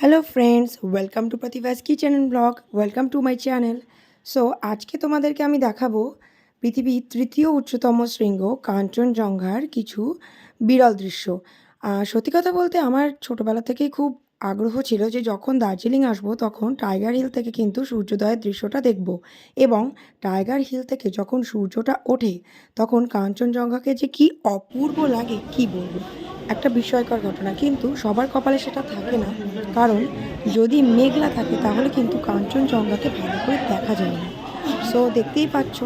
Hello friends, welcome to Pratibha's kitchen and blog. Welcome to my channel. So আজকে তোমাদেরকে আমি দেখাবো পৃথিবীর তৃতীয় উচ্চতম শৃঙ্গ কাঞ্চনজঙ্ঘার কিছু বিরল দৃশ্য। সত্যি কথা বলতে আমার ছোটোবেলা থেকেই খুব আগ্রহ ছিল যে যখন দার্জিলিং আসবো তখন টাইগার হিল থেকে কিন্তু সূর্যোদয়ের দৃশ্যটা দেখব। এবং টাইগার হিল থেকে যখন সূর্যটা ওঠে তখন কাঞ্চনজঙ্ঘাকে যে কি অপূর্ব লাগে কি বলবো। একটা বিস্ময়কর ঘটনা, কিন্তু সবার কপালে সেটা থাকে না। কারণ যদি মেঘলা থাকে তাহলে কিন্তু কাঞ্চনজঙ্ঘাকে ভালো করে দেখা যায় না। সো দেখতেই পাচ্ছ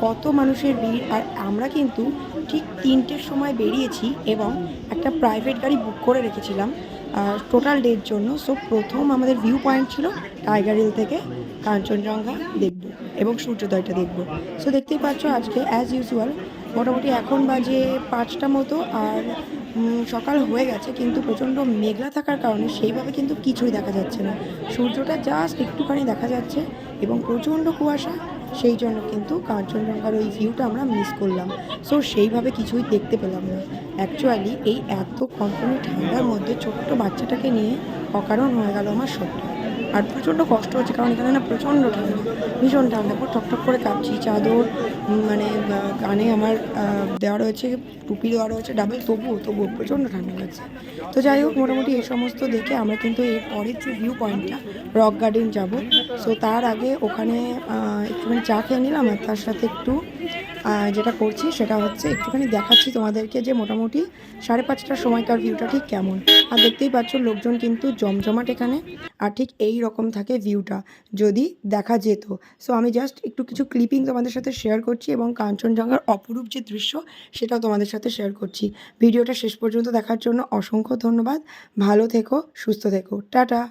কত মানুষের ভিড়। আর আমরা কিন্তু ঠিক ৩টের সময় বেরিয়েছি এবং একটা প্রাইভেট গাড়ি বুক করে রেখেছিলাম টোটাল ডের জন্য। সো প্রথম আমাদের ভিউ পয়েন্ট ছিল টাইগার হিল থেকে কাঞ্চনজঙ্ঘা দেখব এবং সূর্যোদয়টা দেখব। সো দেখতেই পাচ্ছ আজকে অ্যাজ ইউজুয়াল মোটামুটি এখন বাজে ৫টা মতো। আর সকাল হয়ে গেছে কিন্তু প্রচণ্ড মেঘলা থাকার কারণে সেইভাবে কিন্তু কিছুই দেখা যাচ্ছে না। সূর্যটা জাস্ট একটুখানি দেখা যাচ্ছে এবং প্রচণ্ড কুয়াশা। সেই জন্য কিন্তু কাঞ্চনজঙ্ঘার ওই ভিউটা আমরা মিস করলাম। সো সেইভাবে কিছুই দেখতে পেলাম না। অ্যাকচুয়ালি এই এত কনকনে ঠান্ডার মধ্যে ছোট্ট বাচ্চাটাকে নিয়ে অকারণ হয়ে গেল আমার সবটা। আর প্রচণ্ড কষ্ট হচ্ছে কারণ এখানে না প্রচণ্ড ঠান্ডা, ভীষণ ঠান্ডা। পুরো ঠকঠক করে কাঁপছি। চাদর মানে কানে আমার দেওয়া রয়েছে, টুপি দেওয়া রয়েছে ডাবল, তবুও প্রচণ্ড ঠান্ডা লাগছে। তো যাই হোক, মোটামুটি এই সমস্ত দেখে আমরা কিন্তু এর পরের যে ভিউ পয়েন্টটা রক গার্ডেন যাব। সো তার আগে ওখানে একটুখানি চা খেয়ে নিলাম। আর তার সাথে একটু যেটা করছি সেটা হচ্ছে একটুখানি দেখাচ্ছি তোমাদেরকে যে মোটামুটি 5:30টার সময়কার ভিউটা ঠিক কেমন। আর দেখতেই পাচ্ছ লোকজন কিন্তু জমজমাট এখানে। আর ঠিক এই রকম থাকে ভিউটা যদি দেখা যেত। সো আমি জাস্ট একটু কিছু ক্লিপিং তোমাদের সাথে শেয়ার করছি এবং কাঞ্চনজঙ্ঘার অপরূপ যে দৃশ্য সেটাও তোমাদের সাথে শেয়ার করছি। ভিডিওটা শেষ পর্যন্ত দেখার জন্য অসংখ্য ধন্যবাদ। ভালো থেকো, সুস্থ থেকো, টাটা।